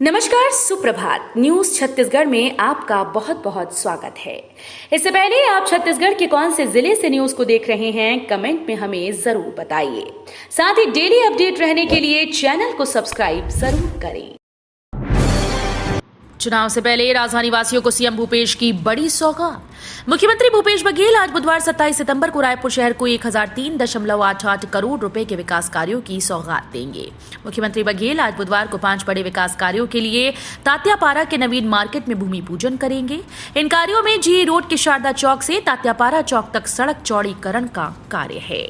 नमस्कार, सुप्रभात। न्यूज छत्तीसगढ़ में आपका बहुत बहुत स्वागत है। इससे पहले आप छत्तीसगढ़ के कौन से जिले से न्यूज को देख रहे हैं, कमेंट में हमें जरूर बताइए। साथ ही डेली अपडेट रहने के लिए चैनल को सब्सक्राइब जरूर करें। चुनाव से पहले राजधानी वासियों को सीएम भूपेश की बड़ी सौगात। मुख्यमंत्री भूपेश बघेल आज बुधवार 27 सितंबर को रायपुर शहर को 1003.88 करोड़ रुपए के विकास कार्यों की सौगात देंगे। मुख्यमंत्री बघेल आज बुधवार को 5 बड़े विकास कार्यों के लिए तात्यापारा के नवीन मार्केट में भूमि पूजन करेंगे। इन कार्यों में जीई रोड के शारदा चौक से तात्यापारा चौक तक सड़क चौड़ीकरण का कार्य है।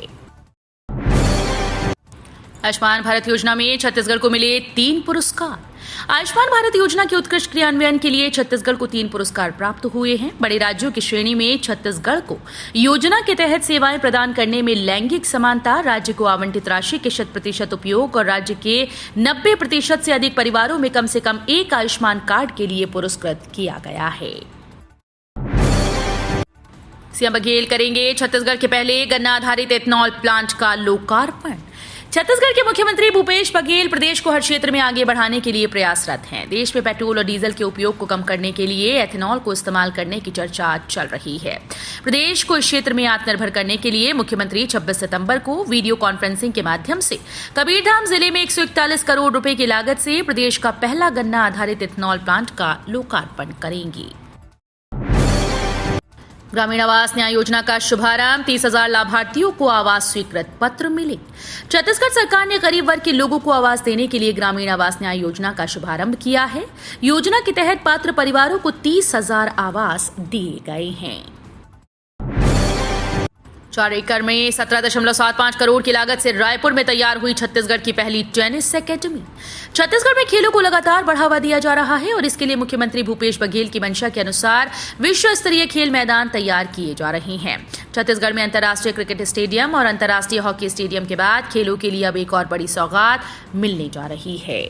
आयुष्मान भारत योजना में छत्तीसगढ़ को मिले 3 पुरस्कार। आयुष्मान भारत योजना के उत्कृष्ट क्रियान्वयन के लिए छत्तीसगढ़ को 3 पुरस्कार प्राप्त हुए हैं। बड़े राज्यों की श्रेणी में छत्तीसगढ़ को योजना के तहत सेवाएं प्रदान करने में लैंगिक समानता, राज्य को आवंटित राशि के 100% उपयोग और राज्य के 90% से अधिक परिवारों में कम से कम एक आयुष्मान कार्ड के लिए पुरस्कृत किया गया है। सीएम बघेल करेंगे छत्तीसगढ़ के पहले गन्ना आधारित एथेनॉल प्लांट का लोकार्पण। छत्तीसगढ़ के मुख्यमंत्री भूपेश बघेल प्रदेश को हर क्षेत्र में आगे बढ़ाने के लिए प्रयासरत हैं। देश में पेट्रोल और डीजल के उपयोग को कम करने के लिए एथेनॉल को इस्तेमाल करने की चर्चा चल रही है। प्रदेश को इस क्षेत्र में आत्मनिर्भर करने के लिए मुख्यमंत्री 26 सितंबर को वीडियो कॉन्फ्रेंसिंग के माध्यम से कबीरधाम जिले में 141 करोड़ रुपए की लागत से प्रदेश का पहला गन्ना आधारित एथेनॉल प्लांट का लोकार्पण करेंगी। ग्रामीण आवास न्याय योजना का शुभारंभ। 30,000 लाभार्थियों को आवास स्वीकृत पत्र मिले। छत्तीसगढ़ सरकार ने गरीब वर्ग के लोगों को आवास देने के लिए ग्रामीण आवास न्याय योजना का शुभारंभ किया है। योजना के तहत पात्र परिवारों को 30,000 आवास दिए गए हैं। 4 एकड़ में 17.75 करोड़ की लागत से रायपुर में तैयार हुई छत्तीसगढ़ की पहली टेनिस एकेडमी। छत्तीसगढ़ में खेलों को लगातार बढ़ावा दिया जा रहा है और इसके लिए मुख्यमंत्री भूपेश बघेल की मंशा के अनुसार विश्व स्तरीय खेल मैदान तैयार किए जा रहे हैं। छत्तीसगढ़ में अंतर्राष्ट्रीय क्रिकेट स्टेडियम और अंतर्राष्ट्रीय हॉकी स्टेडियम के बाद खेलों के लिए अब एक और बड़ी सौगात मिलने जा रही है।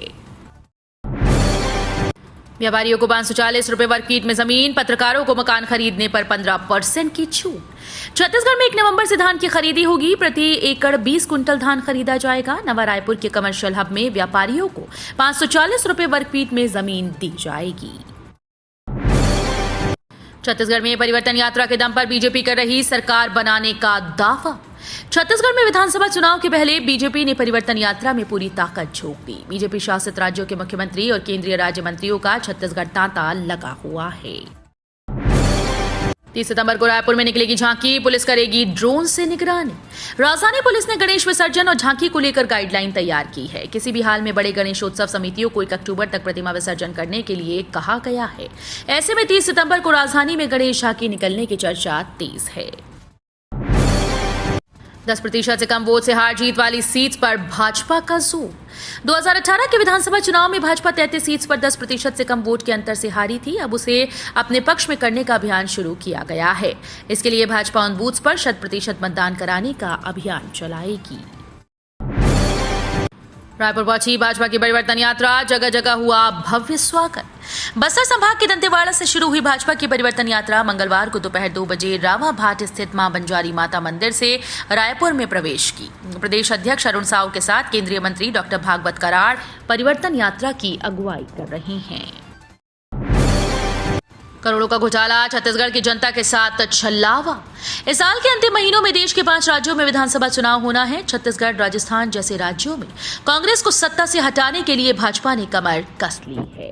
व्यापारियों को 540 रुपए वर्ग फीट में जमीन, पत्रकारों को मकान खरीदने पर 15% की छूट। छत्तीसगढ़ में 1 नवंबर से धान की खरीदी होगी। प्रति एकड़ 20 कुंटल धान खरीदा जाएगा। नवा रायपुर के कमर्शियल हब में व्यापारियों को 540 रुपए वर्ग फीट में जमीन दी जाएगी। छत्तीसगढ़ में परिवर्तन यात्रा के दम पर बीजेपी कर रही सरकार बनाने का दावा। छत्तीसगढ़ में विधानसभा चुनाव के पहले बीजेपी ने परिवर्तन यात्रा में पूरी ताकत झोंक दी। बीजेपी शासित राज्यों के मुख्यमंत्री और केंद्रीय राज्य मंत्रियों का छत्तीसगढ़ तांता लगा हुआ है। 30 सितंबर को रायपुर में निकलेगी झांकी। पुलिस करेगी ड्रोन से निगरानी। राजधानी पुलिस ने गणेश विसर्जन और झांकी को लेकर गाइडलाइन तैयार की है। किसी भी हाल में बड़े गणेशोत्सव समितियों को 1 अक्टूबर तक प्रतिमा विसर्जन करने के लिए कहा गया है। ऐसे में 30 सितंबर को राजधानी में गणेश झांकी निकलने की चर्चा तेज है। 10% से कम वोट से हार जीत वाली सीट पर भाजपा का जोर। 2018 के विधानसभा चुनाव में भाजपा 33 सीट पर 10% से कम वोट के अंतर से हारी थी। अब उसे अपने पक्ष में करने का अभियान शुरू किया गया है। इसके लिए भाजपा उन बूथ्स पर 100% मतदान कराने का अभियान चलाएगी। रायपुर पहुंची भाजपा की परिवर्तन यात्रा। जगह जगह हुआ भव्य स्वागत। बस्तर संभाग के दंतेवाड़ा से शुरू हुई भाजपा की परिवर्तन यात्रा मंगलवार को दोपहर 2 बजे रावा भाट स्थित मां बंजारी माता मंदिर से रायपुर में प्रवेश की। प्रदेश अध्यक्ष अरुण साव के साथ केंद्रीय मंत्री डॉक्टर भागवत कराड़ परिवर्तन यात्रा की अगुवाई कर रहे हैं। करोड़ों का घोटाला, छत्तीसगढ़ की जनता के साथ छलावा। इस साल के अंतिम महीनों में देश के 5 राज्यों में विधानसभा चुनाव होना है। छत्तीसगढ़, राजस्थान जैसे राज्यों में कांग्रेस को सत्ता से हटाने के लिए भाजपा ने कमर कस ली है।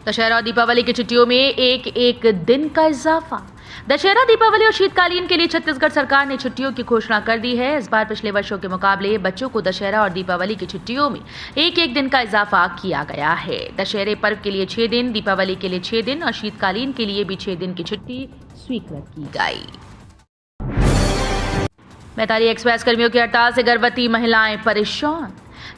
दशहरा और दीपावली की छुट्टियों में एक दिन का इजाफा। दशहरा, दीपावली और शीतकालीन के लिए छत्तीसगढ़ सरकार ने छुट्टियों की घोषणा कर दी है। इस बार पिछले वर्षों के मुकाबले बच्चों को दशहरा और दीपावली की छुट्टियों में एक दिन का इजाफा किया गया है। दशहरे पर्व के लिए 6 दिन, दीपावली के लिए 6 दिन और शीतकालीन के लिए भी 6 दिन की छुट्टी स्वीकृत की गई। मैतारी एक्सप्रेस कर्मियों की हड़ताल से गर्भवती महिलाएं परेशान।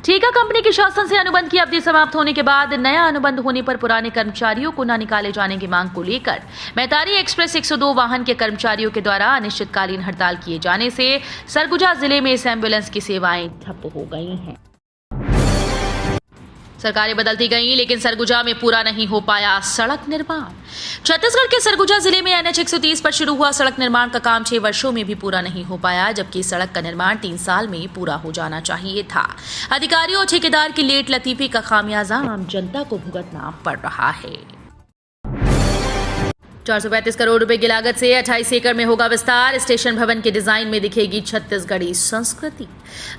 ठेका कंपनी के शासन से अनुबंध की अवधि समाप्त होने के बाद नया अनुबंध होने पर पुराने कर्मचारियों को न निकाले जाने की मांग को लेकर मैतारी एक्सप्रेस 102 वाहन के कर्मचारियों के द्वारा अनिश्चितकालीन हड़ताल किए जाने से सरगुजा जिले में इस एम्बुलेंस की सेवाएं ठप हो गई हैं। सरकारें बदलती गईं, लेकिन सरगुजा में पूरा नहीं हो पाया सड़क निर्माण। छत्तीसगढ़ के सरगुजा जिले में NH 130 पर शुरू हुआ सड़क निर्माण का काम 6 वर्षों में भी पूरा नहीं हो पाया, जबकि सड़क का निर्माण 3 साल में पूरा हो जाना चाहिए था। अधिकारियों और ठेकेदार की लेट लतीफी का खामियाजा आम जनता को भुगतना पड़ रहा है। 435 करोड़ रुपए की लागत से 28 एकड़ में होगा विस्तार। स्टेशन भवन के डिजाइन में दिखेगी छत्तीसगढ़ी संस्कृति।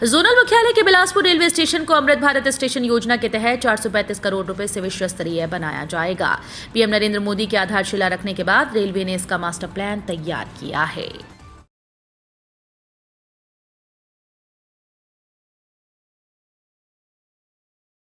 जोनल मुख्यालय के बिलासपुर रेलवे स्टेशन को अमृत भारत स्टेशन योजना के तहत 435 करोड़ रुपए से विश्व स्तरीय बनाया जाएगा। पीएम नरेंद्र मोदी की आधारशिला रखने के बाद रेलवे ने इसका मास्टर प्लान तैयार किया है।